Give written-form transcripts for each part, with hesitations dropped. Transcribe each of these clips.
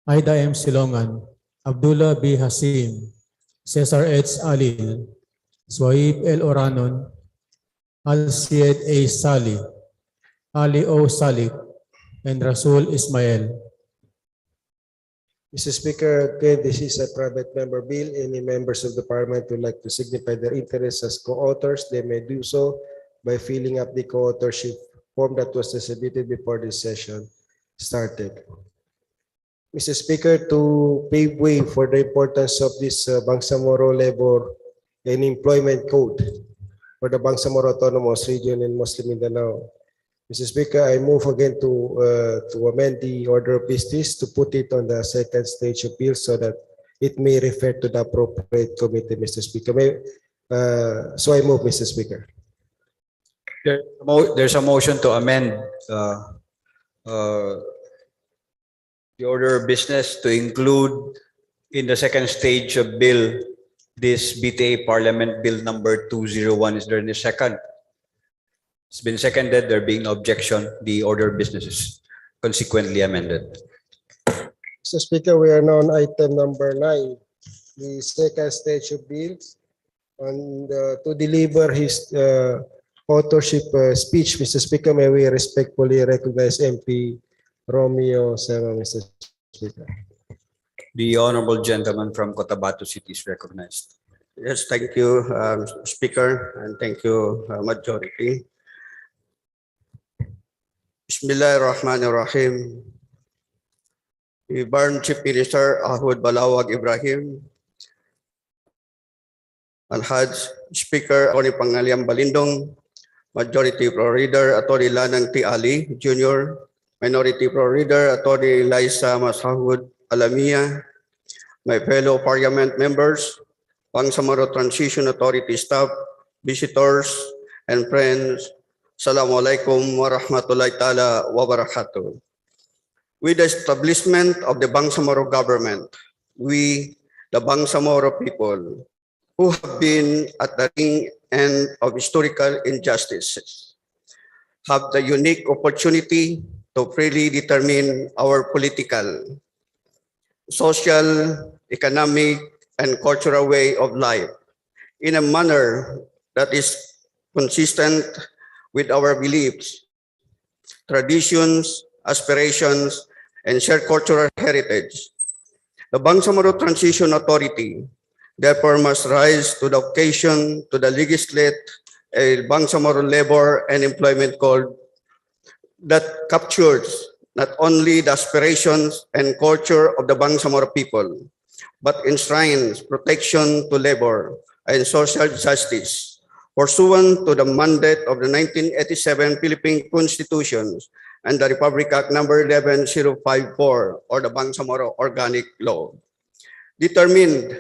Aida M. Silongan, Abdullah B. Hasim, Cesar H. Alil, Swaib L. Oranon, Al-Syed A. Salih, Ali O. Salik, and Rasul Ismail. Mr. Speaker, okay, this is a private member bill. Any members of the parliament would like to signify their interest as co-authors, they may do so by filling up the co-authorship form that was distributed before this session started. Mr. Speaker, to pave way for the importance of this Bangsamoro Labor and Employment Code for the Bangsamoro Autonomous Region in Muslim Mindanao, Mr. Speaker, I move again to amend the order of business to put it on the second stage appeal so that it may refer to the appropriate committee, Mr. Speaker. So I move, Mr. Speaker. There's a motion to amend the order of business to include in the second stage of bill this BTA Parliament Bill number 201. Is there any second? It's been seconded. There being no objection, the order of business is consequently amended. Mr. Speaker, we are now on item number 9, the second stage of bills, and to deliver his authorship speech, Mr. Speaker, may we respectfully recognize MP Romeo Serra, Mr. Speaker. The honorable gentleman from Cotabato City is recognized. Yes, thank you, Speaker, and thank you, Majority. Bismillahirrahmanirrahim. Ibarn Chief Minister Ahud Balawag Ibrahim, Al-Haj Speaker Atty. Pangaliam Balindong, Majority Pro Reader Atty. Lanang T. Ali Jr., Minority Pro Reader Atty. Liza Masahud Alamia, my fellow Parliament members, Bangsamoro Transition Authority staff, visitors, and friends, Assalamualaikum warahmatullahi ta'ala wabarakatuh. With the establishment of the Bangsamoro government, we, the Bangsamoro people, who have been at the end of historical injustices, have the unique opportunity to freely determine our political, social, economic, and cultural way of life in a manner that is consistent with our beliefs, traditions, aspirations, and shared cultural heritage. The Bangsamoro Transition Authority therefore must rise to the occasion to the legislate a Bangsamoro Labor and Employment Code that captures not only the aspirations and culture of the Bangsamoro people, but enshrines protection to labor and social justice pursuant to the mandate of the 1987 Philippine Constitution and the Republic Act number 11054, or the Bangsamoro Organic Law. Determined,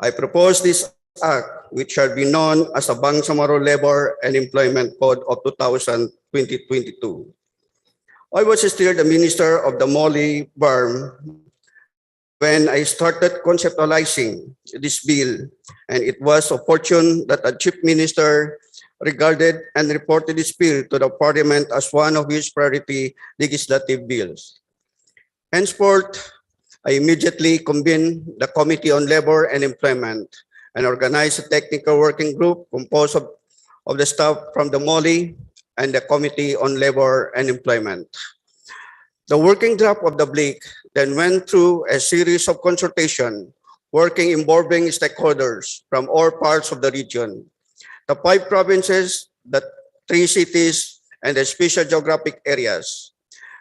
I propose this act, which shall be known as the Bangsamoro Labor and Employment Code of 2022. I was still the minister of the Molly Barm when I started conceptualizing this bill, and it was a fortune that the chief minister regarded and reported this bill to the parliament as one of his priority legislative bills. Henceforth, I immediately convened the Committee on Labor and Employment and organized a technical working group composed of the staff from the MOLI and the Committee on Labor and Employment. The working draft of the BLIC then went through a series of consultation, working involving stakeholders from all parts of the region, the 5 provinces, the 3 cities, and the special geographic areas.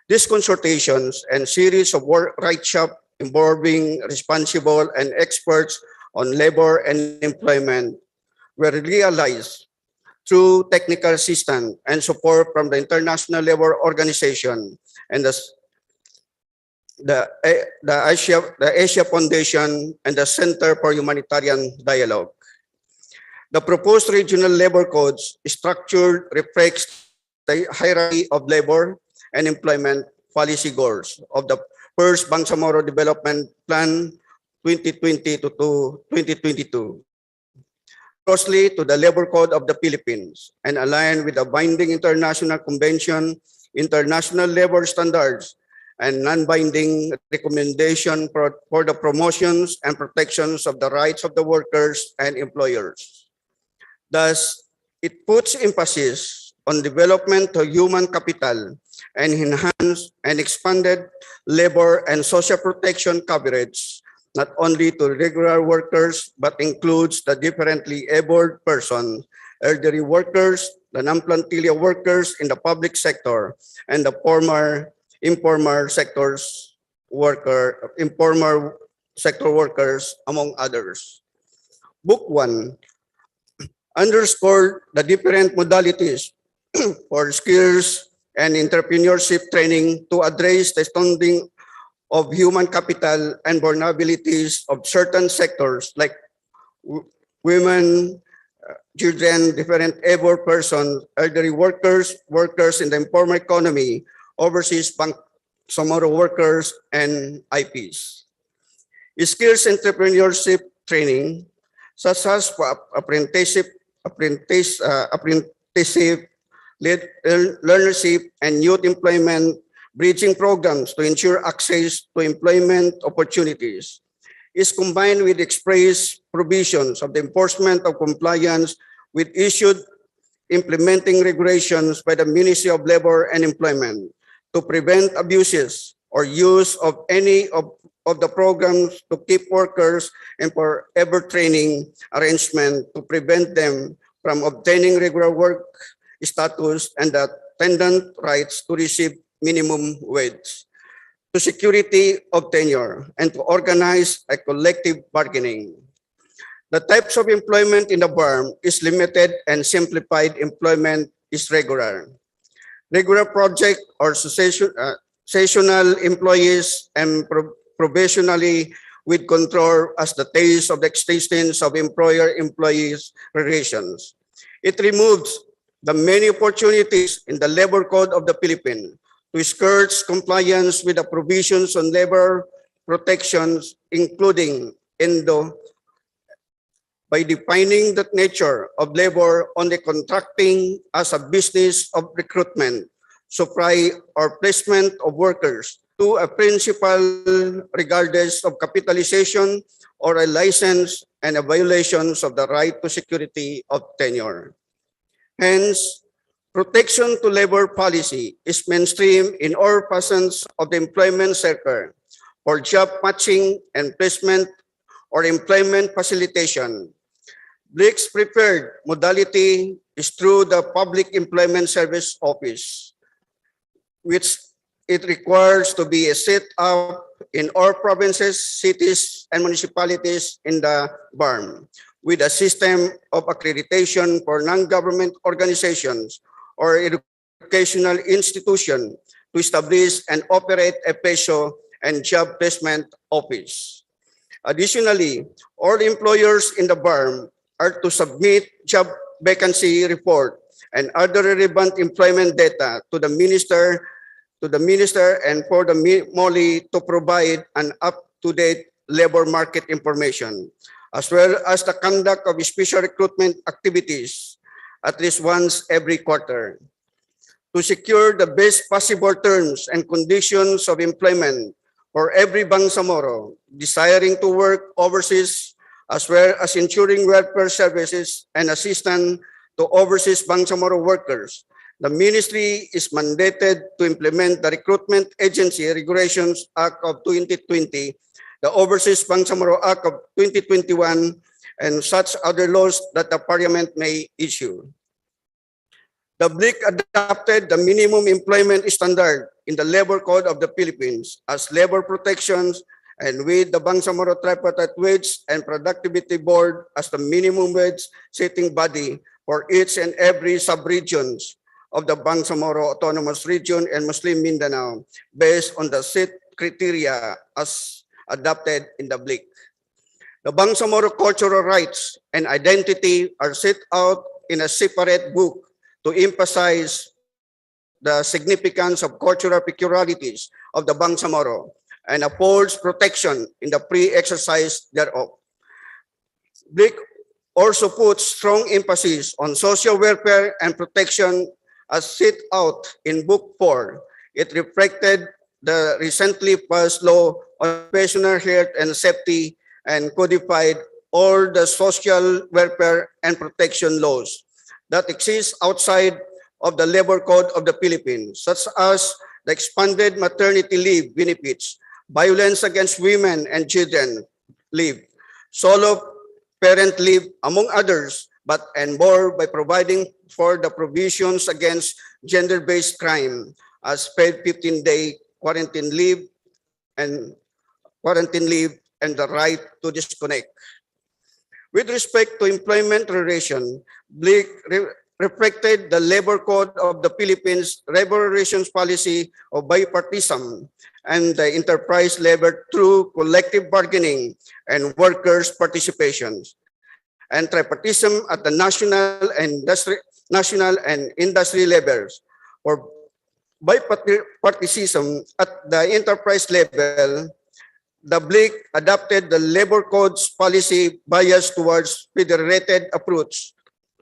These consultations and series of workshops involving responsible and experts on labor and employment were realized through technical assistance and support from the International Labor Organization and the Asia Foundation and the Center for Humanitarian Dialogue. The proposed regional labor codes structure reflects the hierarchy of labor and employment policy goals of the first Bangsamoro Development Plan 2020 to 2022, closely to the Labor Code of the Philippines and align with the binding international convention, international labor standards, and non-binding recommendation for the promotions and protections of the rights of the workers and employers. Thus, it puts emphasis on development of human capital and enhanced and expanded labor and social protection coverage, not only to regular workers, but includes the differently abled person, elderly workers, the non-plantilla workers in the public sector, and the informal sector workers, among others. Book 1 underscored the different modalities for skills and entrepreneurship training to address the standing of human capital and vulnerabilities of certain sectors like women, children, different able persons, elderly workers, workers in the informal economy, overseas Bangsamoro workers, and IPs. Skills entrepreneurship training, such as apprenticeship, learnership, and youth employment bridging programs to ensure access to employment opportunities, is combined with express provisions of the enforcement of compliance with issued implementing regulations by the Ministry of Labor and Employment to prevent abuses or use of any of the programs to keep workers and forever training arrangement to prevent them from obtaining regular work status and the attendant rights to receive minimum wage, to security of tenure, and to organize a collective bargaining. The types of employment in the BARM is limited and simplified employment is regular. Regular project or seasonal employees and provisionally with control as the taste of the existence of employer-employees relations. It removes the many opportunities in the labor code of the Philippines to skirt compliance with the provisions on labor protections, including by defining the nature of labor on the contracting as a business of recruitment, supply, or placement of workers to a principal regardless of capitalization or a license and a violations of the right to security of tenure. Hence, protection to labor policy is mainstream in all facets of the employment sector for job matching and placement or employment facilitation. BLIC's preferred modality is through the Public Employment Service Office, which it requires to be set up in all provinces, cities, and municipalities in the BARM with a system of accreditation for non-government organizations or educational institution to establish and operate a PESO and job placement office. Additionally, all employers in the BARM are to submit job vacancy report and other relevant employment data to the minister and for the MOLI to provide an up-to-date labor market information, as well as the conduct of special recruitment activities at least once every quarter. To secure the best possible terms and conditions of employment for every Bangsamoro desiring to work overseas, as well as ensuring welfare services and assistance to overseas Bangsamoro workers, the Ministry is mandated to implement the Recruitment Agency Regulations Act of 2020, the Overseas Bangsamoro Act of 2021, and such other laws that the Parliament may issue. The BLIC adopted the minimum employment standard in the Labor Code of the Philippines as labor protections, and with the Bangsamoro Tripartite Wage and Productivity Board as the minimum wage setting body for each and every sub-regions of the Bangsamoro Autonomous Region and Muslim Mindanao based on the set criteria as adopted in the BLIC. The Bangsamoro cultural rights and identity are set out in a separate book to emphasize the significance of cultural peculiarities of the Bangsamoro and affords protection in the pre-exercise thereof. BLIC also puts strong emphasis on social welfare and protection as set out in Book 4. It reflected the recently passed law on occupational health and safety and codified all the social welfare and protection laws that exist outside of the Labor Code of the Philippines, such as the expanded maternity leave benefits, violence against women and children leave, solo parent leave, among others, but and more by providing for the provisions against gender-based crime as paid 15-day quarantine leave and the right to disconnect. With respect to employment relation, Blake reflected the Labor Code of the Philippines labor relations policy of bipartisan and the enterprise labor through collective bargaining and workers' participation, and tripartism at the national and industry levels. For bipartisan at the enterprise level, the Blake adopted the Labor Code's policy bias towards federated approach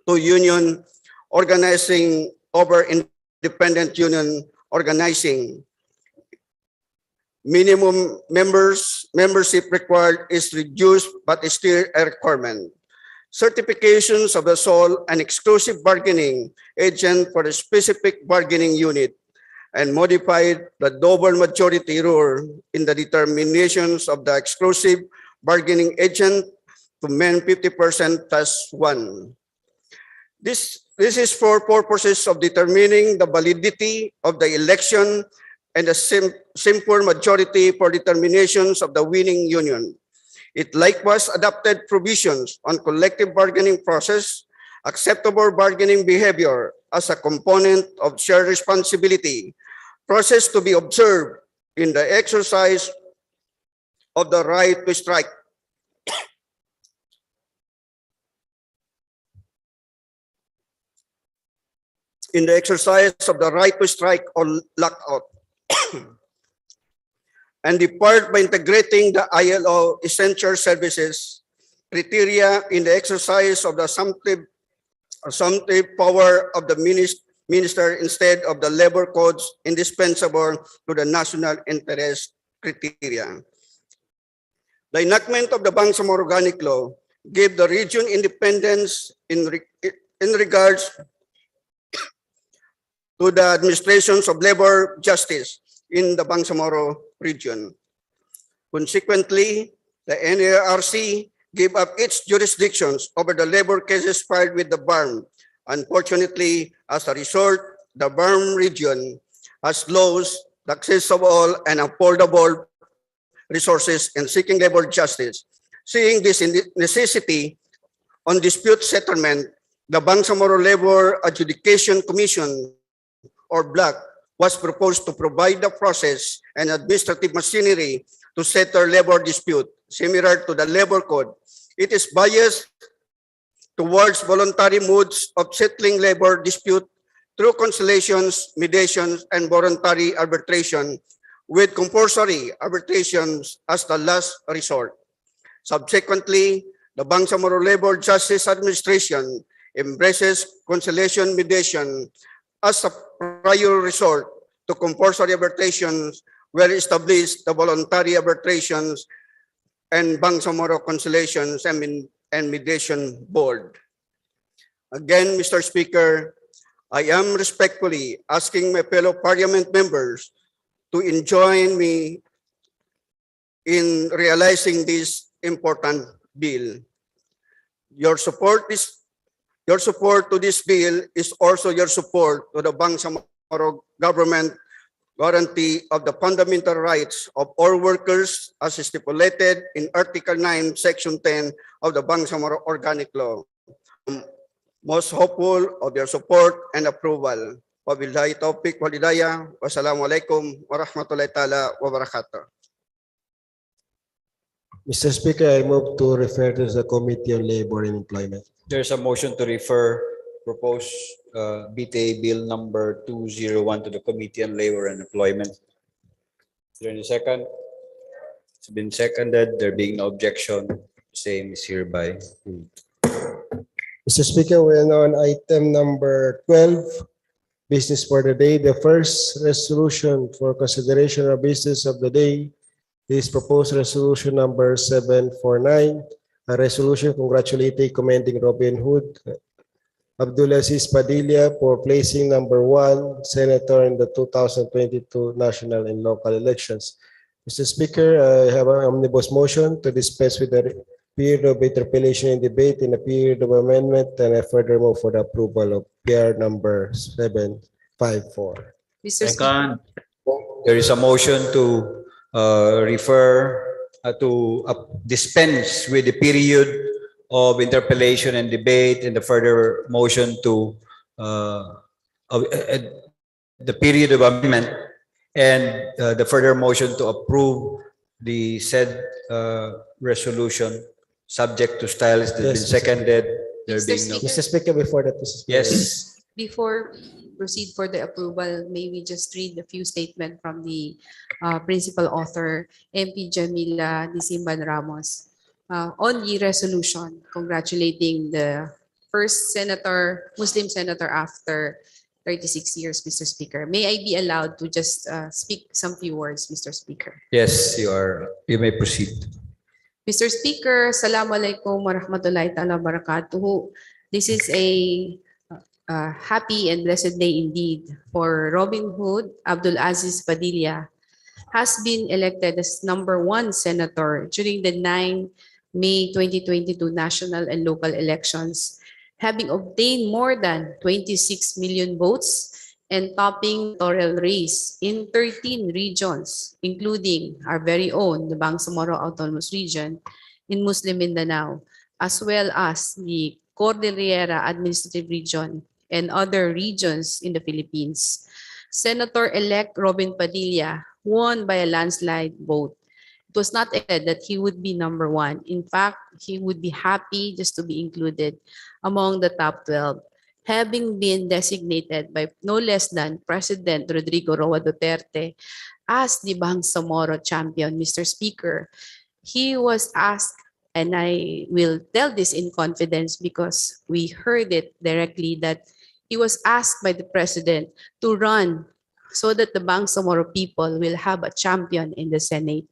to union organizing over independent union organizing. Minimum membership required is reduced but is still a requirement. Certifications of the sole and exclusive bargaining agent for a specific bargaining unit and modified the double majority rule in the determinations of the exclusive bargaining agent to men 50% plus 1. This is for purposes of determining the validity of the election and the simple majority for determinations of the winning union. It likewise adopted provisions on collective bargaining process, acceptable bargaining behavior as a component of shared responsibility, process to be observed in the exercise of the right to strike. In the exercise of the right to strike or lockout. And depart by integrating the ILO essential services criteria in the exercise of the assumptive power of the minister instead of the labor codes indispensable to the national interest criteria. The enactment of the Bangsamoro Organic Law gave the region independence in regards to the administrations of labor justice in the Bangsamoro region. Consequently, the NARC gave up its jurisdictions over the labor cases filed with the BARM. Unfortunately, as a result, the BARM region has lost the accessible and affordable resources in seeking labor justice. Seeing this necessity on dispute settlement, the Bangsamoro Labor Adjudication Commission, or BLAC, was proposed to provide the process and administrative machinery to settle labor dispute, similar to the Labor Code. It is biased towards voluntary modes of settling labor dispute through conciliations, mediations, and voluntary arbitration, with compulsory arbitrations as the last resort. Subsequently, the Bangsamoro Labor Justice Administration embraces conciliation mediation as a prior resort to compulsory arbitrations, where established the voluntary arbitrations and Bangsamoro Conciliations and Mediation Board. Again, Mr. Speaker, I am respectfully asking my fellow parliament members to join me in realizing this important bill. Your support to this bill is also your support to the Bangsamoro government guarantee of the fundamental rights of all workers as stipulated in Article 9, Section 10 of the Bangsamoro Organic Law. Most hopeful of your support and approval. Wabillahi taufiq wal hidayah. Wassalamualaikum warahmatullahi taala wabarakatuh. Mr. Speaker, I move to refer to the Committee on Labor and Employment. There's a motion to refer proposed BTA Bill number 201 to the Committee on Labor and Employment. Is there any second? It's been seconded. There being no objection, same is hereby approved. Mr. Speaker, we are now on item number 12, business for the day. The first resolution for consideration of business of the day is proposed resolution number 749, a resolution congratulating commending Robin Hood Abdulaziz Padilla for placing number 1 senator in the 2022 national and local elections. Mr. Speaker, I have an omnibus motion to dispense with the period of interpellation and debate in a period of amendment, and I further move for the approval of PR number 754. Mr. Speaker, There is a motion to dispense with the period of interpellation and debate, and the further motion to the period of amendment, and the further motion to approve the said resolution subject to styles that have been Yes, Mr. seconded. There Mr. being no. Speaker. Mr. Speaker, before that, Mr. Speaker. Yes. Before proceed for the approval, may we just read a few statements from the principal author, MP Jamila Disimban Ramos, on the resolution congratulating the first senator, Muslim senator after 36 years, Mr. Speaker. May I be allowed to just speak some few words, Mr. Speaker? Yes, you are. You may proceed. Mr. Speaker, Assalamualaikum warahmatullahi ta'ala wabarakatuh. This is a happy and blessed day indeed for Robin Hood Abdulaziz Padilla has been elected as number 1 senator during the 9 May 2022 national and local elections, having obtained more than 26 million votes and topping the electoral race in 13 regions, including our very own, the Bangsamoro Autonomous Region in Muslim Mindanao, as well as the Cordillera Administrative Region and other regions in the Philippines. Senator-elect Robin Padilla won by a landslide vote. It was not said that he would be number 1. In fact, he would be happy just to be included among the top 12, having been designated by no less than President Rodrigo Roa Duterte as the Bangsamoro champion, Mr. Speaker. He was asked, and I will tell this in confidence because we heard it directly, that he was asked by the President to run so that the Bangsamoro people will have a champion in the Senate.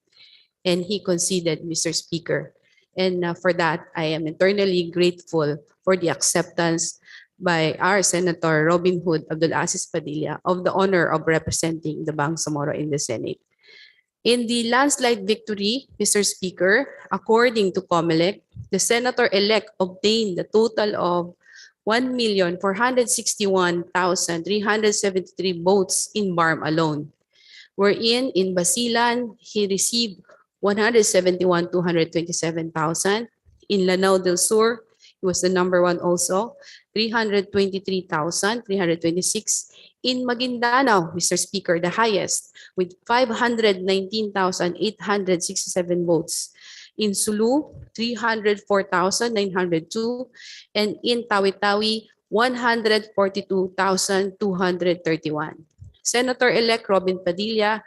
And he conceded, Mr. Speaker. And for that, I am eternally grateful for the acceptance by our Senator Robin Hood Abdulaziz Padilla of the honor of representing the Bangsamoro in the Senate. In the landslide victory, Mr. Speaker, according to COMELEC, the senator-elect obtained a total of 1,461,373 votes in BARM alone, wherein in Basilan, he received 171,227,000. In Lanao del Sur, he was the number 1 also, 323,326. In Maguindanao, Mr. Speaker, the highest, with 519,867 votes. In Sulu, 304,902. And in tawi-tawi, 142,231. Senator-elect Robin Padilla,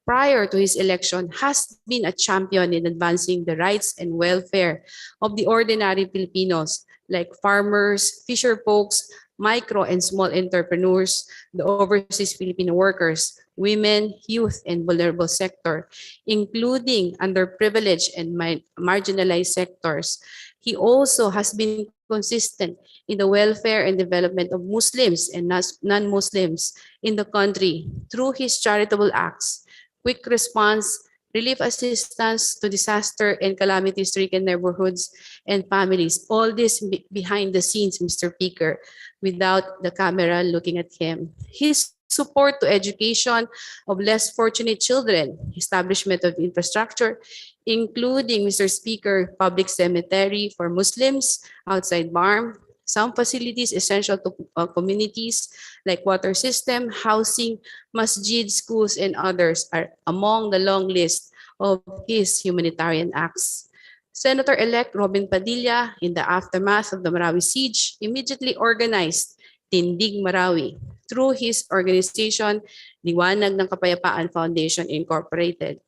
prior to his election, has been a champion in advancing the rights and welfare of the ordinary Filipinos, like farmers, fisher folks, micro and small entrepreneurs, the overseas Filipino workers, women, youth, and vulnerable sector, including underprivileged and marginalized sectors. He also has been consistent in the welfare and development of Muslims and non-Muslims in the country through his charitable acts, quick response, relief assistance to disaster and calamity-stricken neighborhoods and families. All this behind the scenes, Mr. Speaker, without the camera looking at him. His support to education of less fortunate children, establishment of infrastructure, including, Mr. Speaker, public cemetery for Muslims outside BARM, some facilities essential to communities like water system, housing, masjid, schools, and others are among the long list of his humanitarian acts. Senator-elect Robin Padilla, in the aftermath of the Marawi siege, immediately organized Tindig Marawi through his organization, Liwanag ng Kapayapaan Foundation Incorporated,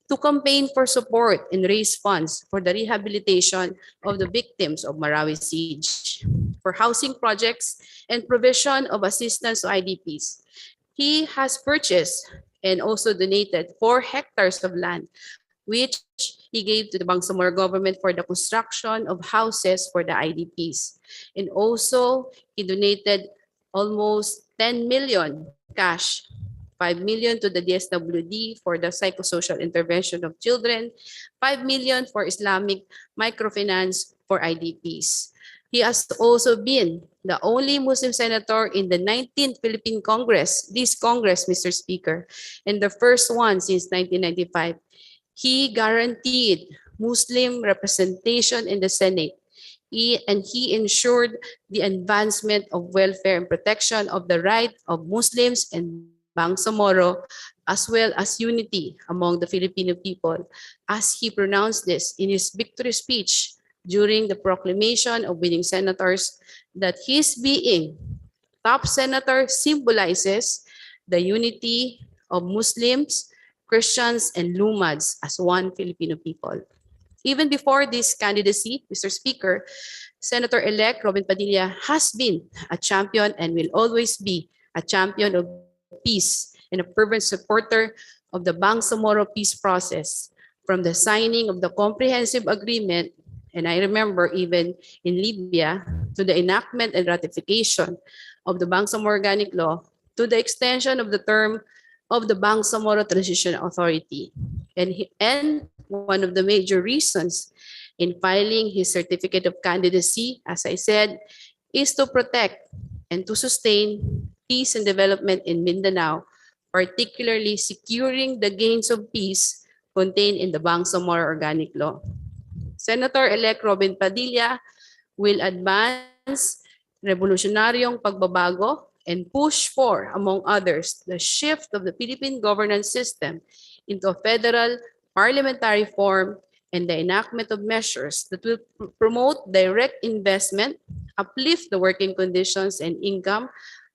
to campaign for support and raise funds for the rehabilitation of the victims of Marawi siege. for housing projects and provision of assistance to IDPs. He has purchased and also donated 4 hectares of land, which he gave to the Bangsamoro government for the construction of houses for the IDPs. And also, he donated almost 10 million cash, 5 million to the DSWD for the psychosocial intervention of children, 5 million for Islamic microfinance for IDPs. He has also been the only Muslim senator in the 19th Philippine Congress, this Congress, Mr. Speaker, and the first one since 1995. He guaranteed Muslim representation in the Senate. He ensured the advancement of welfare and protection of the right of Muslims and Bangsamoro, as well as unity among the Filipino people, as he pronounced this in his victory speech during the proclamation of winning senators, that his being top senator symbolizes the unity of Muslims, Christians, and Lumads as one Filipino people. Even before this candidacy, Mr. Speaker, Senator-elect Robin Padilla has been a champion and will always be a champion of peace and a fervent supporter of the Bangsamoro peace process. From the signing of the comprehensive agreement, and I remember even in Libya, to the enactment and ratification of the Bangsamoro Organic Law, to the extension of the term of the Bangsamoro Transition Authority. And one of the major reasons in filing his certificate of candidacy, as I said, is to protect and to sustain peace and development in Mindanao, particularly securing the gains of peace contained in the Bangsamoro Organic Law. Senator-elect Robin Padilla will advance revolutionaryong pagbabago and push for, among others, the shift of the Philippine governance system into a federal parliamentary form and the enactment of measures that will promote direct investment, uplift the working conditions and income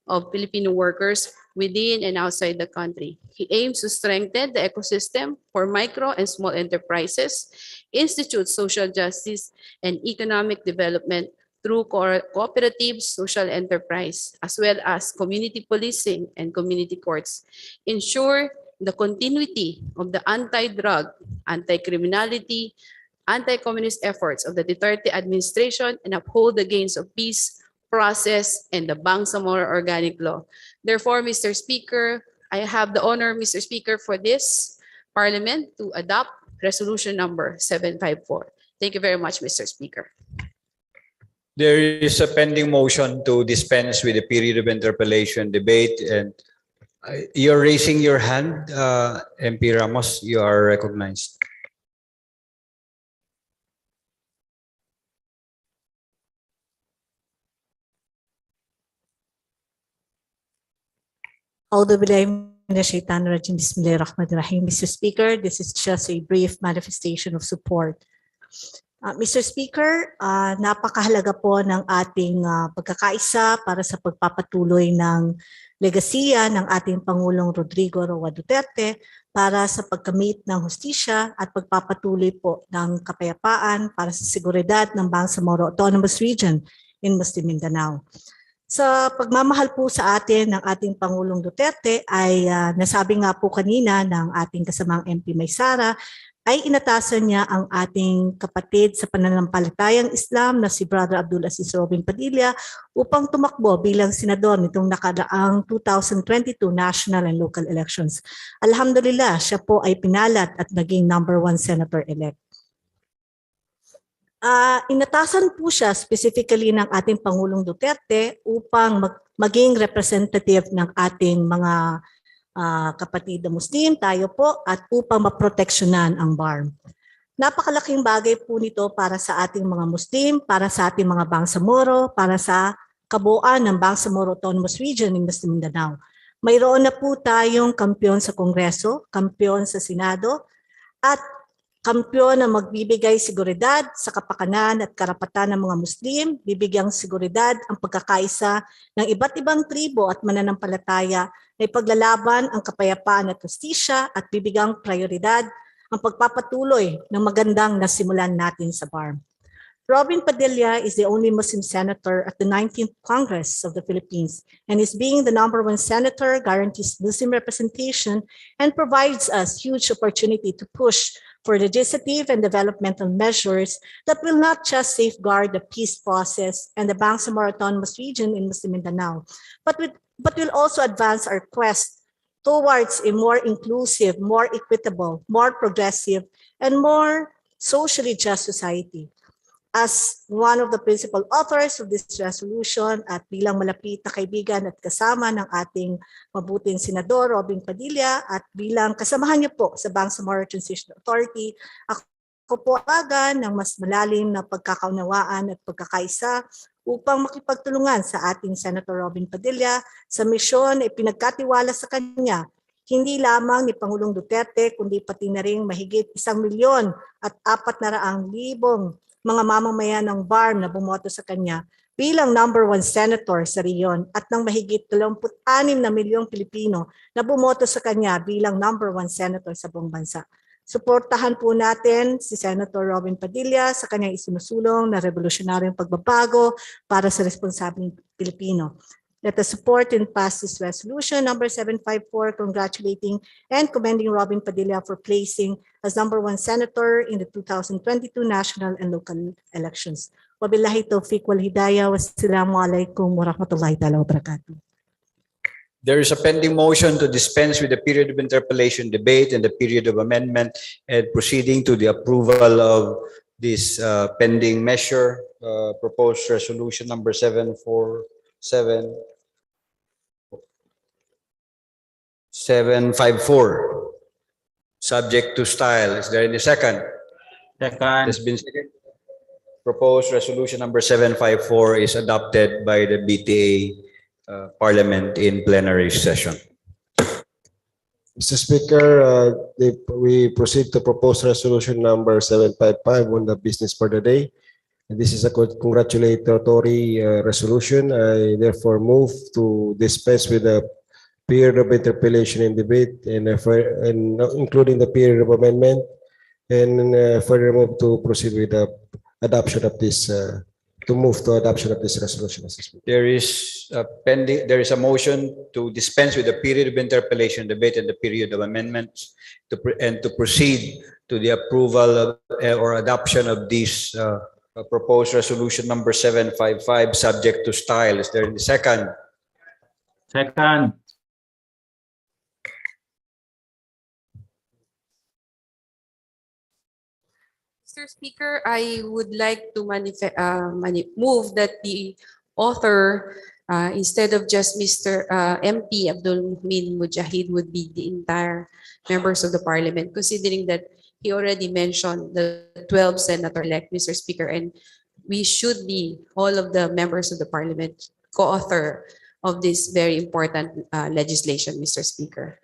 of Filipino workers within and outside the country. He aims to strengthen the ecosystem for micro and small enterprises, institute social justice and economic development through cooperative social enterprise, as well as community policing and community courts, ensure the continuity of the anti-drug, anti-criminality, anti-communist efforts of the Duterte administration, and uphold the gains of peace process and the Bangsamoro Organic Law. Therefore, Mr. Speaker, I have the honor, Mr. Speaker, for this Parliament to adopt Resolution number 754. Thank you very much, Mr. Speaker. There is a pending motion to dispense with the period of interpellation debate, and you're raising your hand, MP Ramos. You are recognized. Mr. Speaker, this is just a brief manifestation of support. Mr. Speaker, napakahalaga po ng ating pagkakaisa para sa pagpapatuloy ng legasiya ng ating Pangulong Rodrigo Roa Duterte para sa pagkamit ng hustisya at pagpapatuloy po ng kapayapaan para sa seguridad ng Bangsamoro Autonomous Region in Muslim Mindanao. Sa pagmamahal po sa atin ng ating Pangulong Duterte ay nasabi nga po kanina ng ating kasamang MP Maysara ay inatasan niya ang ating kapatid sa pananampalatayang Islam na si Brother Abdul Aziz Robin Padilla upang tumakbo bilang senador nitong nakaraang 2022 national and local elections. Alhamdulillah, siya po ay pinalat at naging #1 senator-elect. Inatasan po siya specifically ng ating Pangulong Duterte upang maging representative ng ating mga kapatid na Muslim, tayo po, at upang maproteksyonan ang BARM. Napakalaking bagay po nito para sa ating mga Muslim, para sa ating mga Bangsamoro, para sa kabuuan ng Bangsamoro Autonomous Region in Muslim Mindanao. Mayroon na po tayong kampiyon sa Kongreso, kampiyon sa Senado, at kampiyon na magbibigay seguridad sa kapakanan at karapatan ng mga Muslim, bibigyang seguridad ang pagkakaisa ng iba't ibang tribo at mananampalataya na ipaglalaban ang kapayapaan at hustisya at bibigyang prioridad ang pagpapatuloy ng magandang nasimulan natin sa BARM. Robin Padilla is the only Muslim senator at the 19th Congress of the Philippines, and his being the #1 senator guarantees Muslim representation and provides us huge opportunity to push for legislative and developmental measures that will not just safeguard the peace process and the Bangsamoro Autonomous Region in Muslim Mindanao, but will also advance our quest towards a more inclusive, more equitable, more progressive, and more socially just society. As one of the principal authors of this resolution at bilang malapit na kaibigan at kasama ng ating mabuting Senador Robin Padilla at bilang kasamahan niyo po sa Bangsamoro Transition Authority, ako po agan ng mas malalim na pagkakaunawaan at pagkakaisa upang makipagtulungan sa ating Senator Robin Padilla sa misyon na ipinagkatiwala sa kanya hindi lamang ni Pangulong Duterte kundi pati na rin mahigit 1,400,000 mga mamamayan ng BARM na bumoto sa kanya bilang #1 senator sa riyon at ng mahigit 26 na milyong Pilipino na bumoto sa kanya bilang #1 senator sa buong bansa. Suportahan po natin si Senator Robin Padilla sa kanyang isinusulong na revolusyonaryong pagbabago para sa responsabling Pilipino. Let us support and pass this resolution number 754, congratulating and commending Robin Padilla for placing as #1 senator in the 2022 national and local elections. Wabillahi taufiq wal hidayah. Wassalamualaikum warahmatullahi taala wabarakatuh. There is a pending motion to dispense with the period of interpellation, debate, and the period of amendment, and proceeding to the approval of this pending measure, proposed resolution number 754, subject to style. Is there any second? Second. Has been seconded. Proposed resolution number 754 is adopted by the BTA Parliament in plenary session. Mr. Speaker, we proceed to propose resolution number 755 on the business for the day. And this is a congratulatory resolution. I therefore move to dispense with the period of interpellation and debate and including the period of amendment, and further move to proceed with the adoption of this to move to adoption of this resolution. Mr. Speaker. There is a motion to dispense with the period of interpellation, debate, and the period of amendments and to proceed to the approval or adoption of this proposed resolution number 755, subject to style. Is there any second? Second. Mr. Speaker, I would like to move that the author, instead of just Mr. MP Abdul Min Mujahid, would be the entire members of the parliament, considering that he already mentioned the 12 senator-elect, Mr. Speaker, and we should be, all of the members of the parliament, co-author of this very important legislation, Mr. Speaker.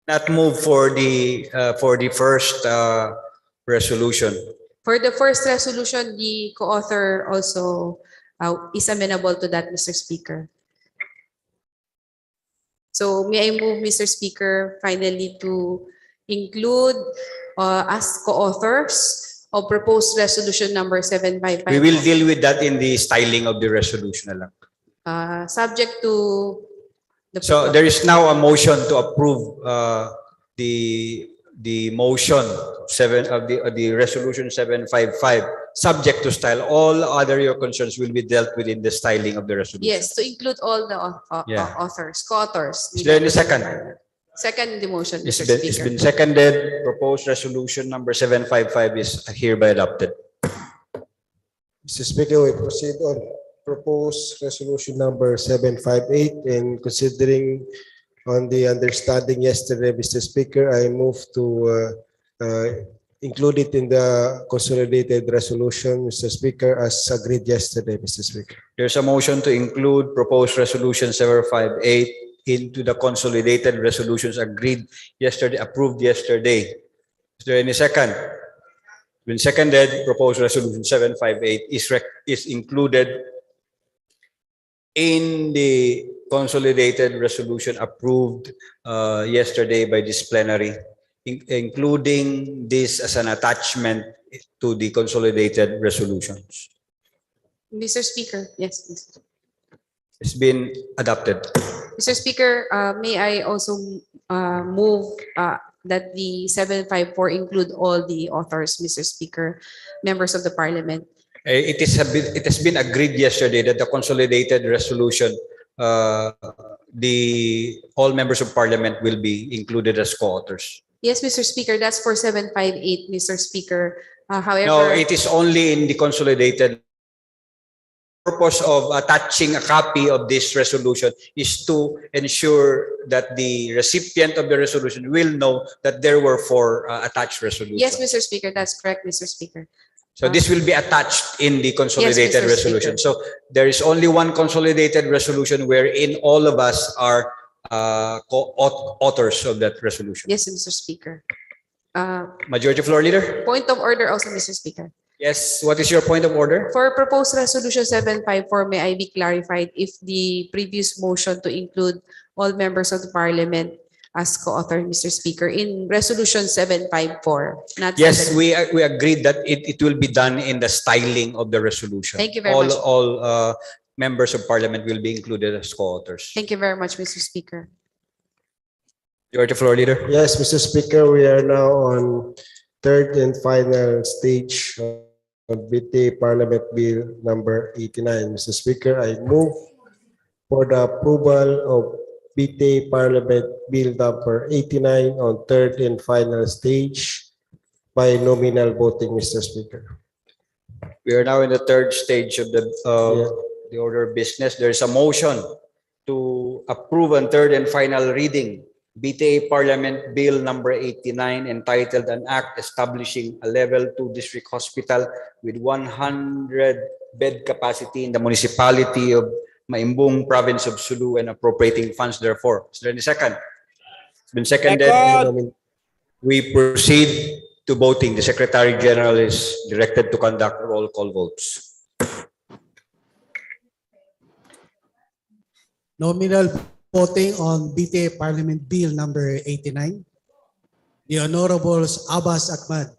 Not move for the first resolution. For the first resolution, the co-author also is amenable to that, Mr. Speaker. So may I move, Mr. Speaker, finally to include as co-authors of proposed resolution number 755. We will deal with that in the styling of the resolution na lang. Subject to the So there is now a motion to approve the motion of the resolution 755, subject to style. All other your concerns will be dealt with in the styling of the resolution. Yes, to include all the Yeah. authors, co-authors. Is there any second? Second the motion, It's Mr. been Speaker. seconded. Proposed resolution number 755 is hereby adopted. Mr. Speaker, we proceed on proposed resolution number 758, and considering on the understanding yesterday, Mr. Speaker, I move to include it in the consolidated resolution, Mr. Speaker, as agreed yesterday, Mr. Speaker. There's a motion to include proposed resolution 758 into the consolidated resolutions agreed yesterday, approved yesterday. Is there any second? Been seconded. Proposed resolution 758 is included in the consolidated resolution approved yesterday by this plenary including this as an attachment to the consolidated resolutions. Mr. Speaker, yes. It's been adopted. Mr. Speaker, may I also move that the 754 include all the authors, Mr. Speaker, members of the Parliament. It has been agreed yesterday that the consolidated resolution, all members of Parliament will be included as co-authors. Yes, Mr. Speaker, that's for 758, Mr. Speaker. No, However, it is only in the consolidated. Purpose of attaching a copy of this resolution is to ensure that the recipient of the resolution will know that there were 4 attached resolutions. yes, Mr. Speaker, that's correct, Mr. Speaker. So this will be attached in the consolidated Mr. resolution. Speaker. So there is only one consolidated resolution wherein all of us are authors of that resolution. Yes, Mr. Speaker. Majority Floor Leader? Point of order also, Mr. Speaker. Yes, what is your point of order? For proposed resolution 754, may I be clarified if the previous motion to include all members of the Parliament as co-author, Mr. Speaker, in resolution 754, not Yes, 7. we agreed that it will be done in the styling of the resolution. Thank you very much. All members of Parliament will be included as co-authors. Thank you very much, Mr. Speaker. Majority Floor Leader? Yes, Mr. Speaker, we are now on third and final stage of BTA Parliament Bill number 89. Mr. Speaker, I move for the approval of BTA Parliament Bill number 89 on third and final stage by nominal voting, Mr. Speaker. We are now in the third stage of the order of business. There is a motion to approve on third and final reading BTA Parliament Bill number 89 entitled An Act Establishing a Level 2 District Hospital with 100 bed capacity in the municipality of Maimbung, province of Sulu, and appropriating funds therefore. Is there any second? It's been seconded. We proceed to voting. The Secretary General is directed to conduct roll call votes. Nominal voting on BTA Parliament Bill number 89. The Honorables Abbas Ahmad,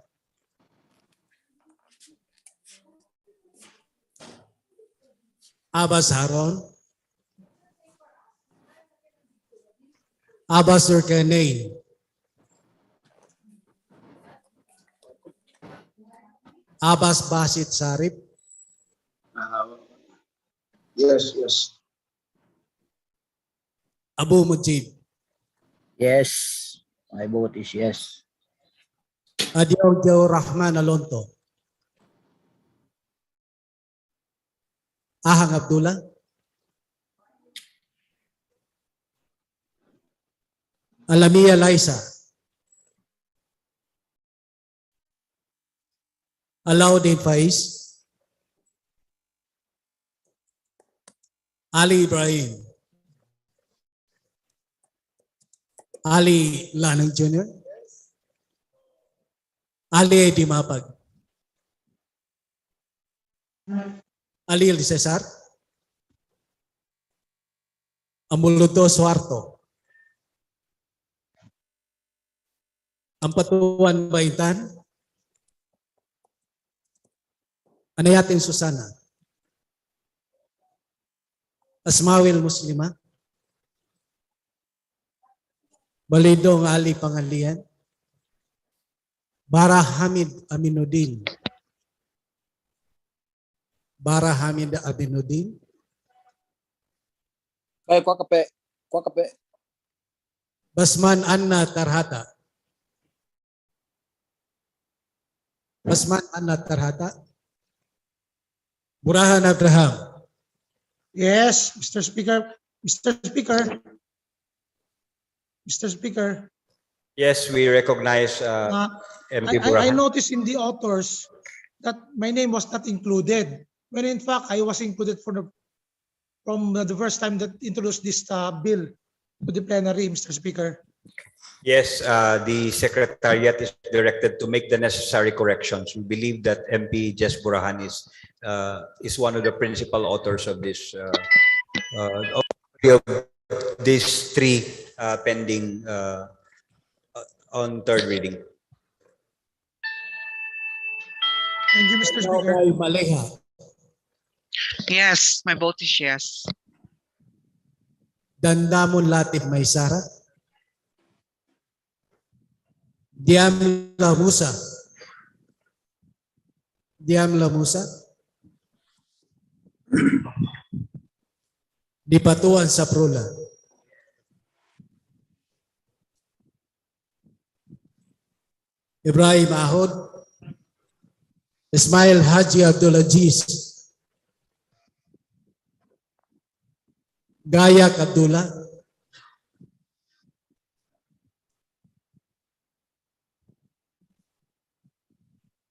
Abbas Haron, Abbas Zulkarnain, Abbas Basit Sarip, Yes. Abu Mujib, Yes, my vote is yes. Adiaw Rahman Alonto, Ahang Abdullah, Alamia Laisa, Alauddin Faiz, Ali Ibrahim, Ali Lanang Jr., Ali Dimapag, Ali El Cesar, Amuludo Suarto, Ampatuan Baitan, Anayatin Susana, Asmawil Muslima, Balidong Ali Pangalian, Bara Hamid Aminuddin, Bara Hamid Aminuddin, Ay, kwa kape. Basman Anna Tarhata, Basman Anna Tarhata, Burahan Abraham, Yes, Mr. Speaker. Mr. Speaker. Mr. Speaker. Yes, we recognize MP I Burahan. noticed in the authors that my name was not included, when in fact I was included from the first time that introduced this bill to the plenary, Mr. Speaker. Yes, the Secretariat is directed to make the necessary corrections. We believe that MP Jess Burahan is one of the principal authors of this of these 3 pending on third reading. Thank you, Mr. Speaker. Kay Maleha. Yes, my vote is yes. Dandamon Latif Maysara. Diam Lamusa. Diam Lamusa. Dipatuan Saprula. Ibrahim Ahod. Ismail Haji Abdul Aziz. Gayak Abdullah.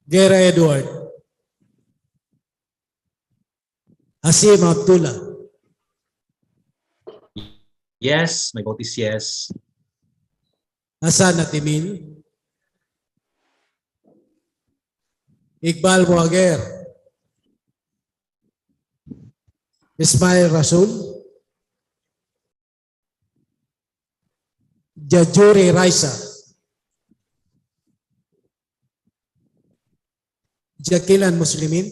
Gera Edward. Hasim Abdullah. Yes, my vote is yes. Hasan Atimin. Iqbal Muager. Ismail Rasul. Jajuri Raisa. Jakilan Muslimin.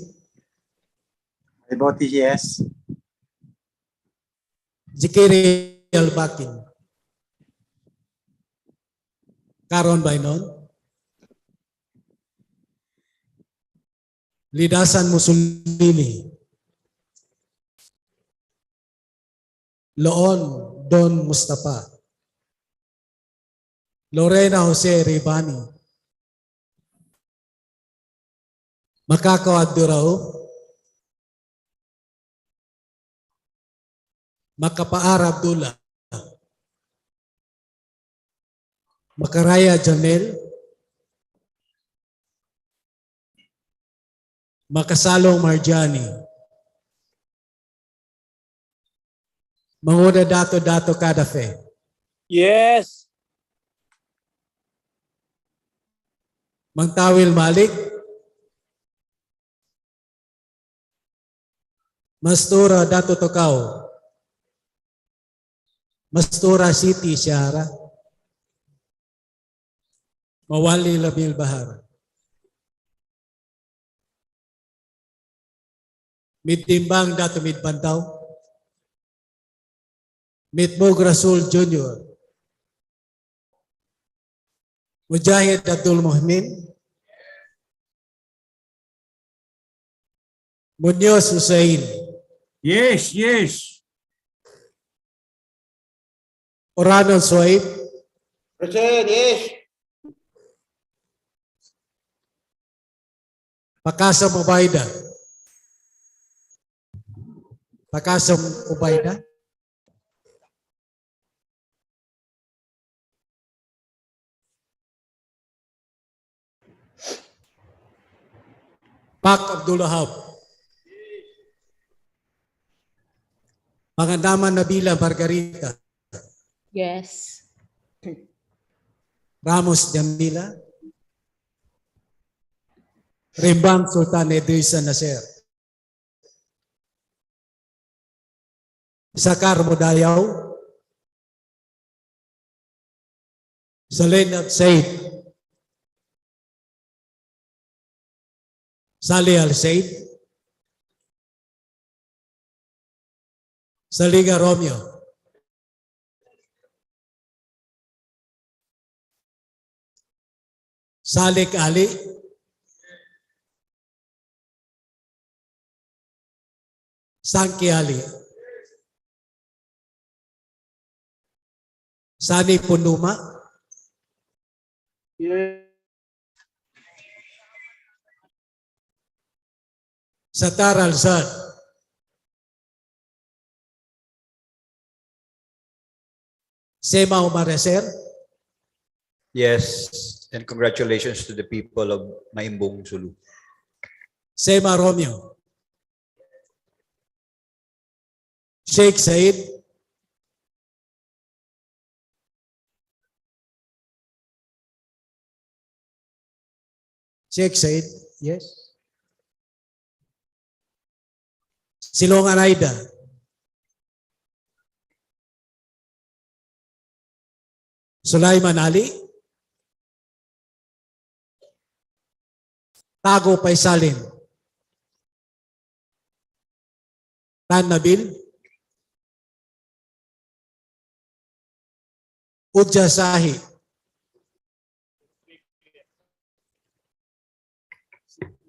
My vote is yes. Zikiri Al-Bakin. Karon Bainon. Lidasan Mussolini. Loon Don Mustafa. Lorena Jose Ribani. Makakaw Abdurao. Makapaar Abdullah. Makaraya Janel. Makasalong Marjani. Manguda Dato Kadafe. Yes. Mangtawil Malik. Mastura Dato Tokaw. Mastura City Syara. Mawali Labil Bahar. Midtimbang Dato Midbantaw. Mitmog Rasul Jr. Mujahid Abdul Muhmin. Munoz Hussein. Yes, yes. Oranon Suaib. Present, yes. Pakasam Ubayda. Pakasam Ubayda. Pak Abdul Wahab. Pangandaman Nabila Margarita. Yes. Ramos Jamila. Rimbang Sultan Edrisa Nasser. Sakar Mudayaw. Salinab Said. Salih Al-Said. Saliga Romeo. Salik Ali. Sangki Ali. Sani Punuma. Yes. Satar Al-Sad. Sema Umareser. Yes, and congratulations to the people of Maimbong, Sulu. Sema Romeo. Sheikh Said. Sheikh Said, yes. Silongan Aida. Sulaiman Ali. Tago Paisalin. Tan Nabil. Udja Sahi.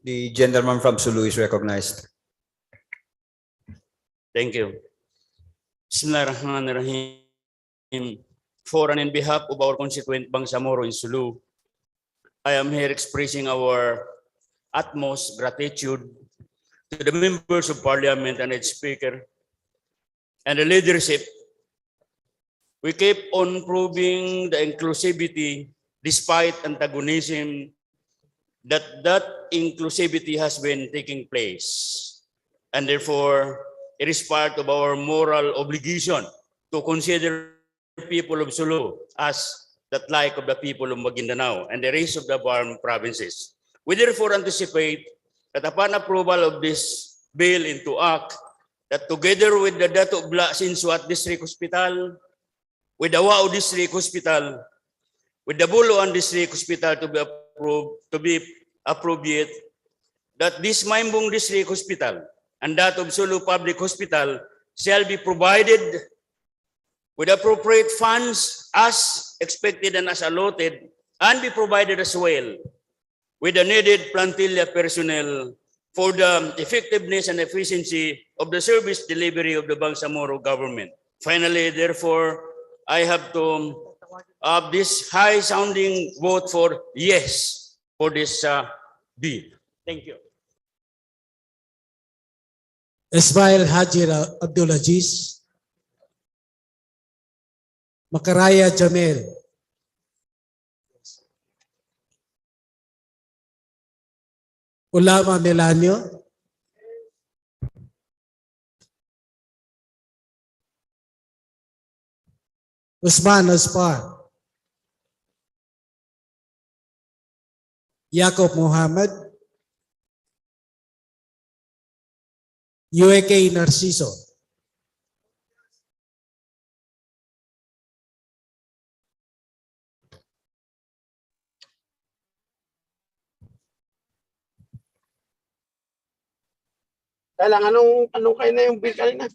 The gentleman from Sulu is recognized. Thank you. Bismillahirrahmanirrahim. For and in behalf of our constituent Bangsamoro in Sulu, I am here expressing our utmost gratitude to the members of Parliament and its Speaker and the leadership. We keep on proving the inclusivity despite antagonism that inclusivity has been taking place. And therefore, it is part of our moral obligation to consider people of Sulu as that like of the people of Maguindanao and the rest of the Barm provinces. We therefore anticipate that upon approval of this bill into act, that together with the Dato' Bla Sinsuat District Hospital, with the Wao District Hospital, with the Buluan District Hospital to be appropriate, that this Maimbong District Hospital and that of Sulu Public Hospital shall be provided with appropriate funds as expected and as allotted, and be provided as well with the needed plantilla personnel for the effectiveness and efficiency of the service delivery of the Bangsamoro government. Finally, therefore, I have to have this high-sounding vote for yes for this bill. Thank you. Ismail Haji Abdul Aziz. Makaraya Jamil. Ulama Melanio. Usman Aspar. Jacob Muhammad. UAK Narciso. Kailangan anong kayo na yung bill kanina?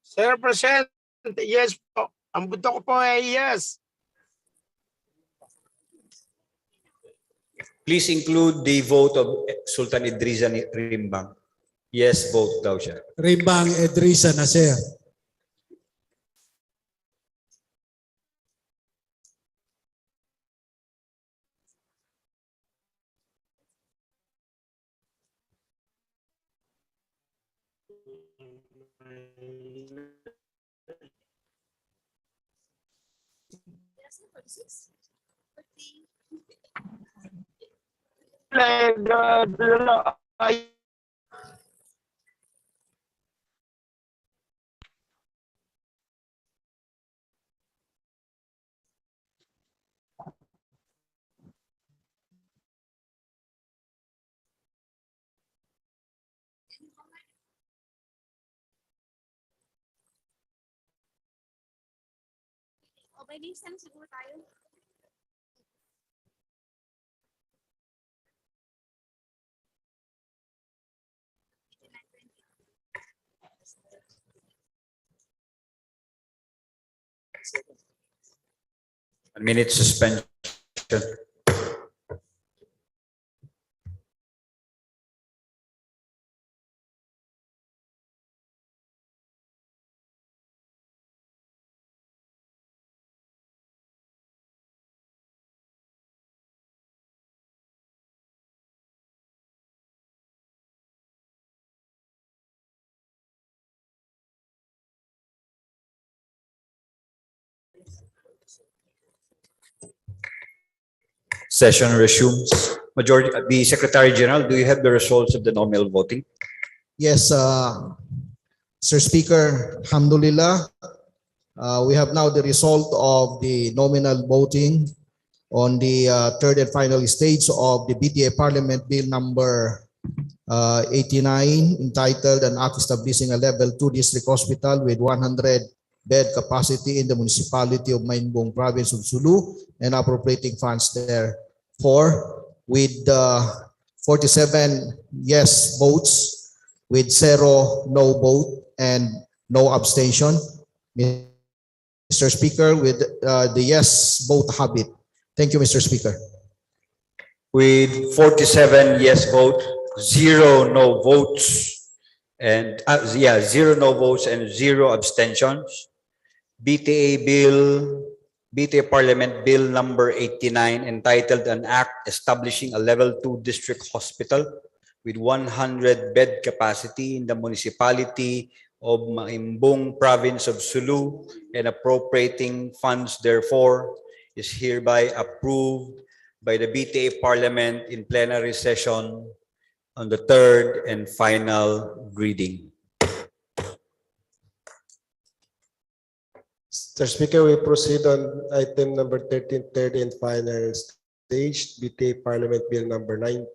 Sir President, yes po. Ang buto ko po ay yes. Please include the vote of Sultan Idrisa Rimbang. Yes, vote daw siya. Rimbang Edrisa Nasir. Okay, next time siguro tayo. A minute suspension. Session resumes. Majority, the Secretary General, do you have the results of the nominal voting? Yes, Sir Speaker, alhamdulillah, we have now the result of the nominal voting. on the third and final stage of the BTA Parliament Bill number 89, entitled An Act Establishing a Level 2 District Hospital with 100 bed capacity in the municipality of Mainbong Province of Sulu and appropriating funds therefore, with 47 yes votes, with 0 no vote and no abstention. Mr. Speaker, with the yes vote have it. Thank you, Mr. Speaker. With 47 yes vote, 0 no votes, and 0 no votes and 0 abstentions, BTA Parliament Bill number 89, entitled An Act Establishing a Level 2 District Hospital with 100 bed capacity in the municipality of Maimbong Province of Sulu and appropriating funds therefore, is hereby approved by the BTA Parliament in plenary session on the third and final reading. Mr. Speaker, we proceed on item number 13, third and final stage, BTA Parliament Bill number 90,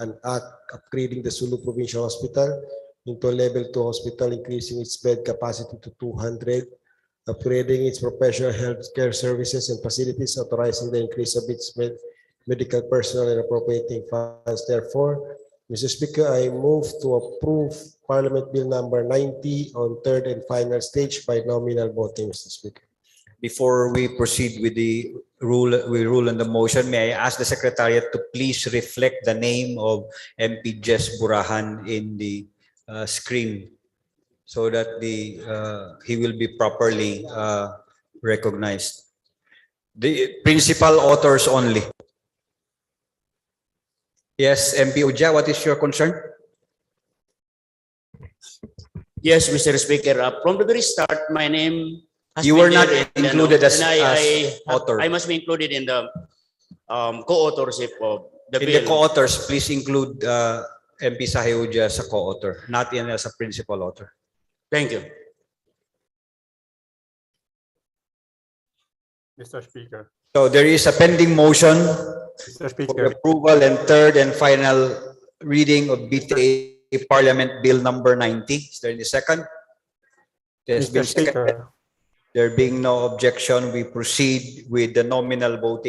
an act upgrading the Sulu Provincial Hospital into a level 2 hospital, increasing its bed capacity to 200, upgrading its professional health care services and facilities, authorizing the increase of its medical personnel and appropriating funds. Therefore, Mr. Speaker, I move to approve Parliament Bill number 90 on third and final stage by nominal voting, Mr. Speaker. Before we proceed with the rule on the motion, may I ask the Secretariat to please reflect the name of MP Jess Burahan in the screen so that he will be properly recognized. The principal authors only. Yes, MP Uja, what is your concern? Yes, Mr. Speaker. From the very start, my name has You been were not there and, included as I author. I must be included in the co-authorship of the In bill. the co-authors, please include MP Sahi Uja as a co-author, not as a principal author. Thank you. Mr. Speaker. So there is a pending motion Mr. for Speaker. approval and third and final reading of BTA Parliament Bill number 90. Is there any second? It has Mr. been seconded. Speaker. There being no objection, we proceed with the nominal voting.